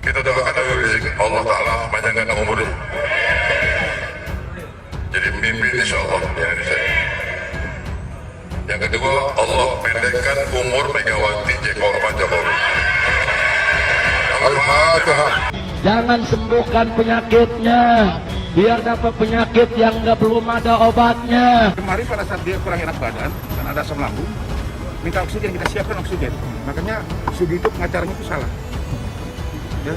Kita doakan Habib Rizik, Allah Ta'ala panjangkan umurnya. Jadi mimpi insya Allah di Indonesia. Yang kedua, Allah pendekkan umur Megawati Pak Jokowi. Al-Fatihah. Jangan sembuhkan penyakitnya, biar dapat penyakit yang belum ada obatnya. Kemarin pada saat dia kurang enak badan dan ada asam lambung, minta oksigen, kita siapkan oksigen. Makanya Sugito pengacaranya itu salah. Ya,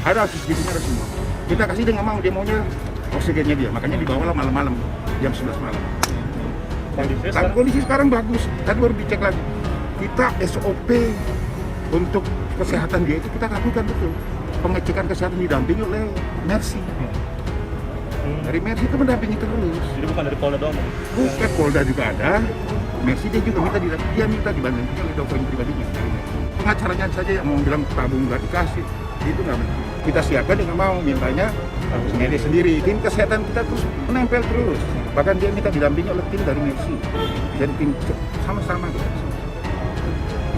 ada oksigennya ada semua. Kita kasih dia nggak mau, dia maunya oksigennya dia. Makanya dibawalah malam-malam jam 11 malam. Kondisi sekarang bagus. Tadi baru dicek lagi. Kita SOP untuk kesehatan dia itu kita lakukan betul. Pengecekan kesehatan didampingi oleh Mercy. Dari Mercy itu mendampingi terus. Jadi bukan dari Polda doang? Bukan, Polda juga ada. Mercy dia juga minta dibantu oleh dokter pribadinya. Pengacaranya saja yang mau bilang tabung nggak dikasih, itu nggak benar. Kita siapkan dia nggak mau, mintanya harusnya dia sendiri. Tim kesehatan kita terus menempel terus. Bahkan dia minta didampingi oleh tim dari Mercy. Jadi tim sama-sama kita.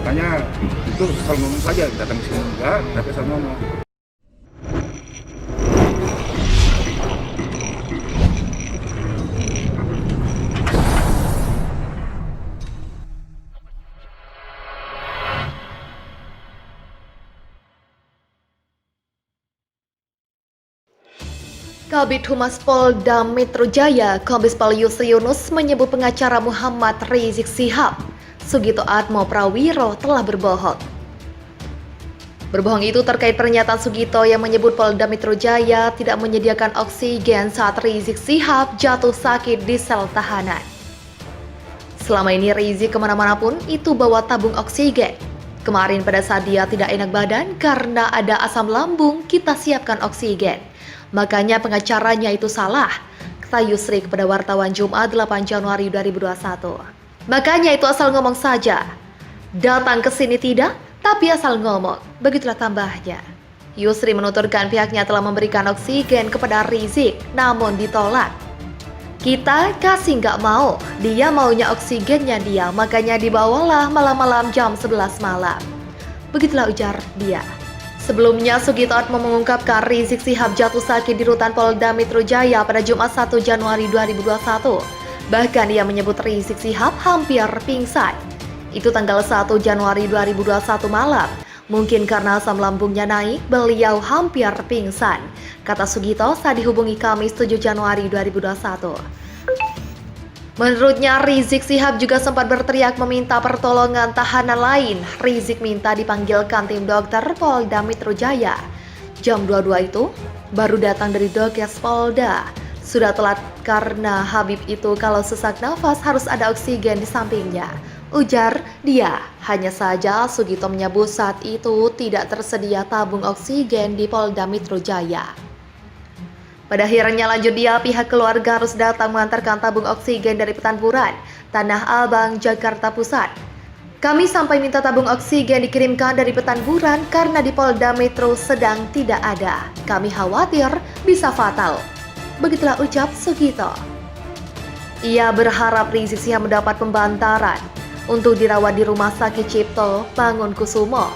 Makanya itu asal ngomong saja, datang ke sini enggak, tapi asal ngomong. Kabid Humas Polda Metro Jaya, Kombes Pol Yusri Yunus menyebut pengacara Muhammad Rizik Syihab, Sugito Atmo Prawiro telah berbohong. Berbohong itu terkait pernyataan Sugito yang menyebut Polda Metro Jaya tidak menyediakan oksigen saat Rizik Syihab jatuh sakit di sel tahanan. Selama ini Rizik kemana-mana pun itu bawa tabung oksigen. Kemarin pada saat dia tidak enak badan karena ada asam lambung, kita siapkan oksigen. Makanya pengacaranya itu salah, kata Yusri kepada wartawan Jumat 8 Januari 2021. Makanya itu asal ngomong saja. Datang ke sini tidak, tapi asal ngomong. Begitulah tambahnya. Yusri menuturkan pihaknya telah memberikan oksigen kepada Rizik, namun ditolak. Kita kasih nggak mau, dia maunya oksigennya dia, makanya dibawalah malam-malam jam 11 malam. Begitulah ujar dia. Sebelumnya, Sugito Atmo mengungkapkan Rizik Syihab jatuh sakit di rutan Polda Metro Jaya pada Jumat 1 Januari 2021. Bahkan ia menyebut Rizik Syihab hampir pingsan. Itu tanggal 1 Januari 2021 malam. Mungkin karena asam lambungnya naik, beliau hampir pingsan, kata Sugito saat dihubungi Kamis 7 Januari 2021. Menurutnya, Rizik Syihab juga sempat berteriak meminta pertolongan tahanan lain. Rizik minta dipanggilkan tim dokter Polda Metro Jaya. Jam 22 itu baru datang dari Dokes Polda. Sudah telat karena Habib itu kalau sesak nafas harus ada oksigen di sampingnya. Ujar dia. Hanya saja Sugito menyebut saat itu tidak tersedia tabung oksigen di Polda Metro Jaya. Pada akhirnya lanjut dia, pihak keluarga harus datang mengantarkan tabung oksigen dari Petamburan, Tanah Abang, Jakarta Pusat. Kami sampai minta tabung oksigen dikirimkan dari Petamburan karena di Polda Metro sedang tidak ada. Kami khawatir bisa fatal. Begitulah ucap Sugito. Ia berharap Rizik Syihab mendapat pembantaran untuk dirawat di Rumah Sakit Cipto Bangunkusumo,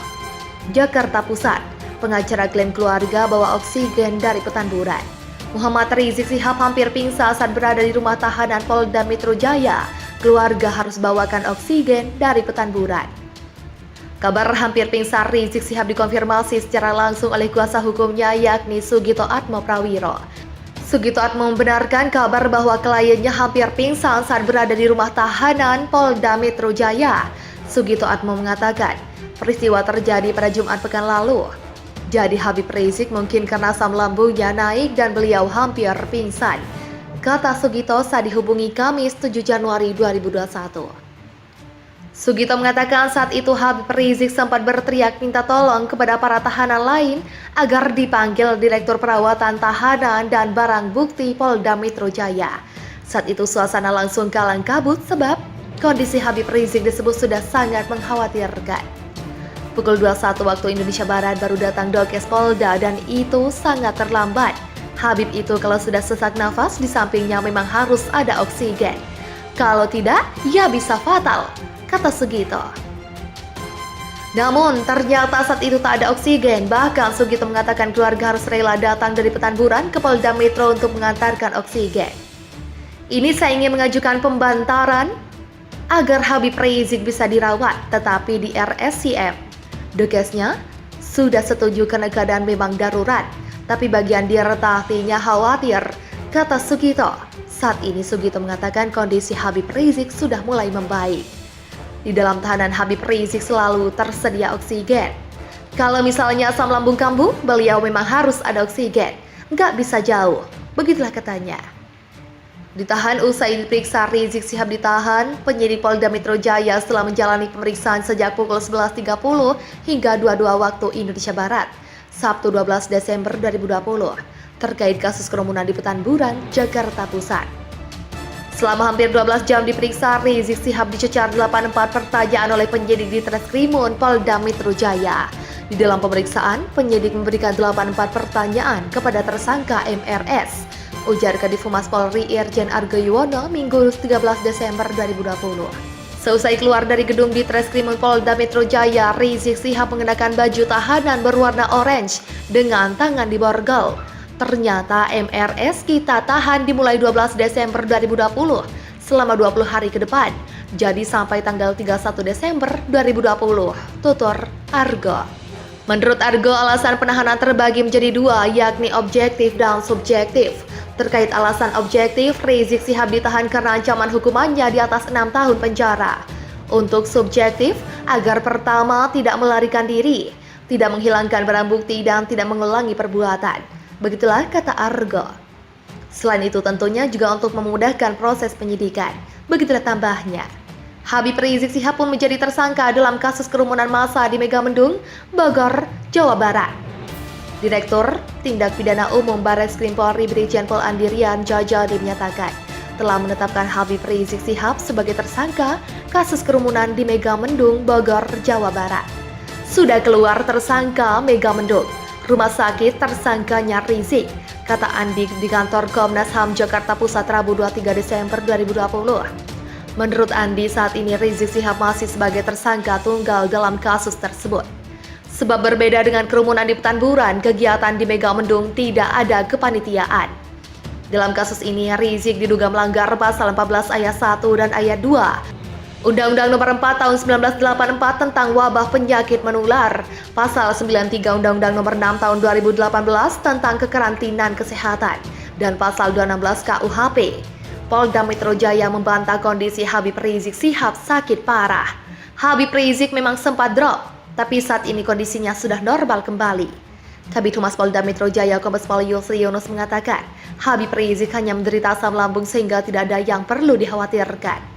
Jakarta Pusat. Pengacara klaim keluarga bawa oksigen dari Petamburan. Muhammad Rizik Syihab hampir pingsan saat berada di rumah tahanan Polda Metro Jaya. Keluarga harus bawakan oksigen dari Petamburan. Kabar hampir pingsan Rizik Syihab dikonfirmasi secara langsung oleh kuasa hukumnya yakni Sugito Atmo Prawiro. Sugito Atmo membenarkan kabar bahwa kliennya hampir pingsan saat berada di rumah tahanan Polda Metro Jaya. Sugito Atmo mengatakan peristiwa terjadi pada Jumat pekan lalu. Jadi Habib Rizik mungkin karena asam lambungnya naik dan beliau hampir pingsan, kata Sugito saat dihubungi Kamis 7 Januari 2021. Sugito mengatakan saat itu Habib Rizik sempat berteriak minta tolong kepada para tahanan lain agar dipanggil Direktur Perawatan Tahanan dan Barang Bukti Polda Metro Jaya. Saat itu suasana langsung kalang kabut sebab kondisi Habib Rizik disebut sudah sangat mengkhawatirkan. Pukul 21 waktu Indonesia Barat baru datang Dokes Polda dan itu sangat terlambat. Habib itu kalau sudah sesak nafas di sampingnya memang harus ada oksigen. Kalau tidak, ya bisa fatal, kata Sugito. Namun ternyata saat itu tak ada oksigen. Bahkan Sugito mengatakan keluarga harus rela datang dari Petamburan ke Polda Metro untuk mengantarkan oksigen. Ini saya ingin mengajukan pembantaran agar Habib Rizik bisa dirawat, tetapi di RSCM Dokesnya sudah setuju karena keadaan memang darurat, tapi bagian dirtahtinya khawatir, kata Sugito. Saat ini Sugito mengatakan kondisi Habib Rizik sudah mulai membaik. Di dalam tahanan Habib Rizik selalu tersedia oksigen. Kalau misalnya asam lambung kambuh, beliau memang harus ada oksigen, nggak bisa jauh, begitulah katanya. Ditahan usai diperiksa, Rizik Syihab ditahan penyidik Polda Metro Jaya setelah menjalani pemeriksaan sejak pukul 11.30 hingga 22 waktu Indonesia Barat, Sabtu 12 Desember 2020, terkait kasus kerumunan di Petamburan, Jakarta Pusat. Selama hampir 12 jam diperiksa, Rizik Syihab dicecar 84 pertanyaan oleh penyidik di Treskrimum Polda Metro Jaya. Di dalam pemeriksaan, penyidik memberikan 84 pertanyaan kepada tersangka MRS, ujar Kadif Humas Polri Irjen Argo Yuwono Minggu 13 Desember 2020. Seusai keluar dari gedung di Treskrimum Polda Metro Jaya, Rizik Syihab mengenakan baju tahanan berwarna orange dengan tangan diborgol. Ternyata MRS kita tahan dimulai 12 Desember 2020 selama 20 hari ke depan. Jadi sampai tanggal 31 Desember 2020, tutur Argo. Menurut Argo, alasan penahanan terbagi menjadi dua, yakni objektif dan subjektif. Terkait alasan objektif, Rizik Syihab ditahan karena ancaman hukumannya di atas 6 tahun penjara. Untuk subjektif, agar pertama tidak melarikan diri, tidak menghilangkan barang bukti, dan tidak mengulangi perbuatan. Begitulah kata Argo. Selain itu tentunya juga untuk memudahkan proses penyidikan. Begitulah tambahnya. Habib Rizik Syihab pun menjadi tersangka dalam kasus kerumunan massa di Megamendung, Bogor, Jawa Barat. Direktur Tindak Pidana Umum Barreskrim Polri Brigjen Pol Andirian Jajadi menyatakan telah menetapkan Habib Rizik Syihab sebagai tersangka kasus kerumunan di Megamendung, Bogor, Jawa Barat. Sudah keluar tersangka Megamendung, rumah sakit tersangkanya Rizik, kata Andi di kantor Komnas HAM Jakarta Pusat Rabu 23 Desember 2020. Menurut Andi, saat ini Rizik Syihab masih sebagai tersangka tunggal dalam kasus tersebut. Sebab berbeda dengan kerumunan di Petamburan, kegiatan di Megamendung tidak ada kepanitiaan. Dalam kasus ini, Rizik diduga melanggar pasal 14 ayat 1 dan ayat 2 Undang-Undang Nomor 4 Tahun 1984 tentang wabah penyakit menular, pasal 93 Undang-Undang Nomor 6 Tahun 2018 tentang kekarantinaan kesehatan, dan pasal 216 KUHP. Polda Metro Jaya membantah kondisi Habib Rizik Syihab sakit parah. Habib Rizik memang sempat drop, tapi saat ini kondisinya sudah normal kembali. Kabid Humas Polda Metro Jaya Kombes Pol Yusri Yunus mengatakan, Habib Rizik hanya menderita asam lambung sehingga tidak ada yang perlu dikhawatirkan.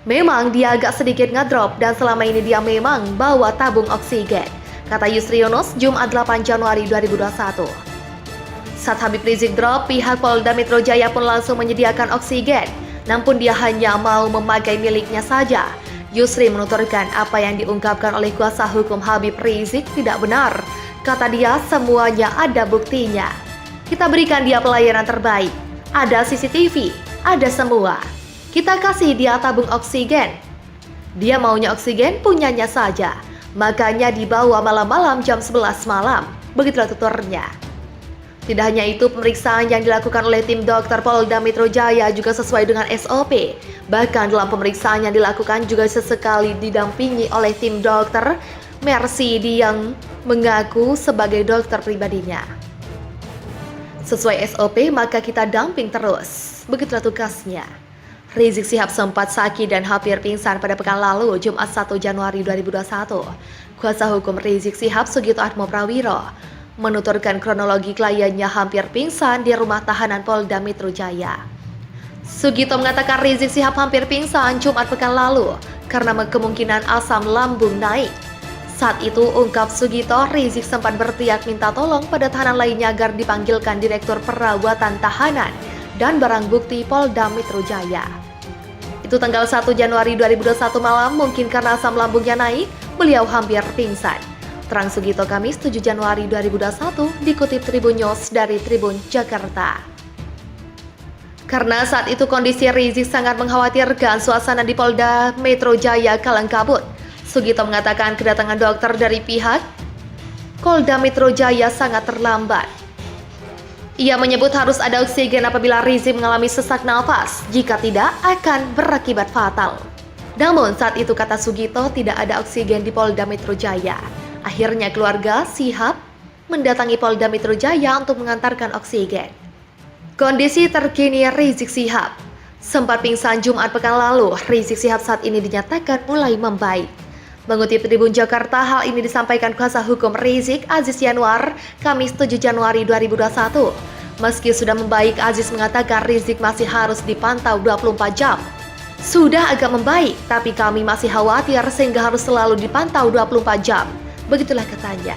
Memang dia agak sedikit ngedrop dan selama ini dia memang bawa tabung oksigen, kata Yusri Yunus Jumat 8 Januari 2021. Saat Habib Rizik drop, pihak Polda Metro Jaya pun langsung menyediakan oksigen, namun dia hanya mau memakai miliknya saja. Yusri menuturkan apa yang diungkapkan oleh kuasa hukum Habib Rizik tidak benar. Kata dia, semuanya ada buktinya. Kita berikan dia pelayanan terbaik. Ada CCTV, ada semua. Kita kasih dia tabung oksigen. Dia maunya oksigen, punyanya saja. Makanya dibawa malam-malam jam 11 malam. Begitulah tuturnya. Tidak hanya itu, pemeriksaan yang dilakukan oleh tim dokter Polda Metro Jaya juga sesuai dengan SOP. Bahkan dalam pemeriksaan yang dilakukan juga sesekali didampingi oleh tim dokter Mercy yang mengaku sebagai dokter pribadinya. Sesuai SOP, maka kita damping terus. Begitulah tugasnya. Rizik Syihab sempat sakit dan hampir pingsan pada pekan lalu, Jumat 1 Januari 2021. Kuasa hukum Rizik Syihab, Sugito Atmo Prawiro, menuturkan kronologi kliennya hampir pingsan di rumah tahanan Polda Metro Jaya. Sugito mengatakan Rizik Syihab hampir pingsan Jumat pekan lalu karena kemungkinan asam lambung naik. Saat itu, ungkap Sugito, Rizik sempat berteriak minta tolong pada tahanan lainnya agar dipanggilkan Direktur Perawatan Tahanan dan Barang Bukti Polda Metro Jaya. Itu tanggal 1 Januari 2021 malam, mungkin karena asam lambungnya naik, beliau hampir pingsan. Terang Sugito Kamis 7 Januari 2021 dikutip Tribun News dari Tribun Jakarta. Karena saat itu kondisi Rizik sangat mengkhawatirkan, suasana di Polda Metro Jaya kalang kabut. Sugito mengatakan kedatangan dokter dari pihak Polda Metro Jaya sangat terlambat. Ia menyebut harus ada oksigen apabila Rizik mengalami sesak nafas, jika tidak akan berakibat fatal. Namun saat itu kata Sugito tidak ada oksigen di Polda Metro Jaya. Akhirnya keluarga Shihab mendatangi Polda Metro Jaya untuk mengantarkan oksigen. Kondisi terkini Rizik Shihab. Sempat pingsan Jumat pekan lalu, Rizik Shihab saat ini dinyatakan mulai membaik. Mengutip Tribun Jakarta, hal ini disampaikan kuasa hukum Rizik, Aziz Yanuar, Kamis 7 Januari 2021. Meski sudah membaik, Aziz mengatakan Rizik masih harus dipantau 24 jam. Sudah agak membaik, tapi kami masih khawatir sehingga harus selalu dipantau 24 jam. Begitulah katanya.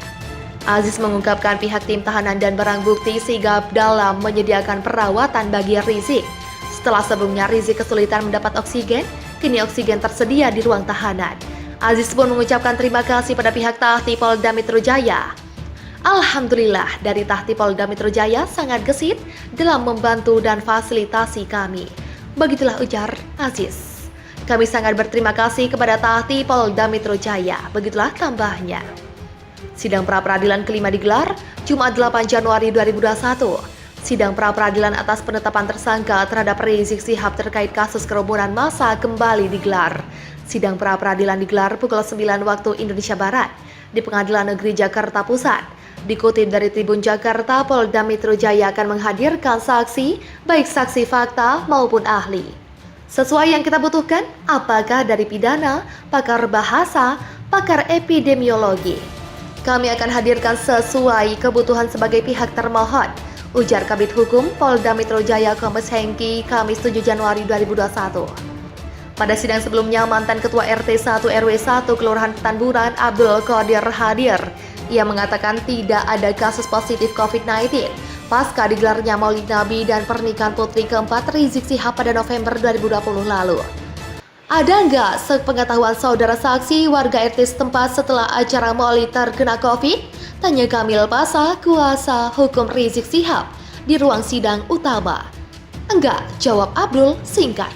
Aziz mengungkapkan pihak tim tahanan dan barang bukti sigap dalam menyediakan perawatan bagi Rizik. Setelah sebelumnya Rizik kesulitan mendapat oksigen, kini oksigen tersedia di ruang tahanan. Aziz pun mengucapkan terima kasih pada pihak Tahti Polda Metro Jaya. Alhamdulillah, dari Tahti Polda Metro Jaya sangat gesit dalam membantu dan fasilitasi kami. Begitulah ujar Aziz. Kami sangat berterima kasih kepada Tahti Polda Metro Jaya. Begitulah tambahnya. Sidang pra-peradilan kelima digelar Jumat 8 Januari 2021. Sidang pra-peradilan atas penetapan tersangka terhadap Rizik Shihab terkait kasus kerumunan massa kembali digelar. Sidang pra-peradilan digelar pukul 9 waktu Indonesia Barat di Pengadilan Negeri Jakarta Pusat. Dikutip dari Tribun Jakarta, Polda Metro Jaya akan menghadirkan saksi, baik saksi fakta maupun ahli. Sesuai yang kita butuhkan, apakah dari pidana, pakar bahasa, pakar epidemiologi. Kami akan hadirkan sesuai kebutuhan sebagai pihak termohon, ujar Kabid Hukum Polda Metro Jaya Kombes Hengki, Kamis 7 Januari 2021. Pada sidang sebelumnya, mantan Ketua RT 1 RW 1 Kelurahan Petamburan Abdul Qadir hadir. Ia mengatakan tidak ada kasus positif COVID-19 pasca digelarnya Maulid Nabi dan pernikahan putri keempat Rizik Shihab pada November 2020 lalu. Ada nggak sepengetahuan saudara saksi warga RT setempat setelah acara Maulid terkena COVID? Tanya Kamil Pasha, kuasa hukum Rizik Shihab di ruang sidang utama. Enggak, jawab Abdul singkat.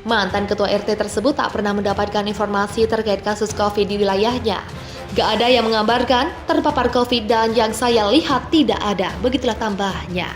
Mantan ketua RT tersebut tak pernah mendapatkan informasi terkait kasus COVID di wilayahnya. Gak ada yang mengabarkan terpapar COVID dan yang saya lihat tidak ada, begitulah tambahnya.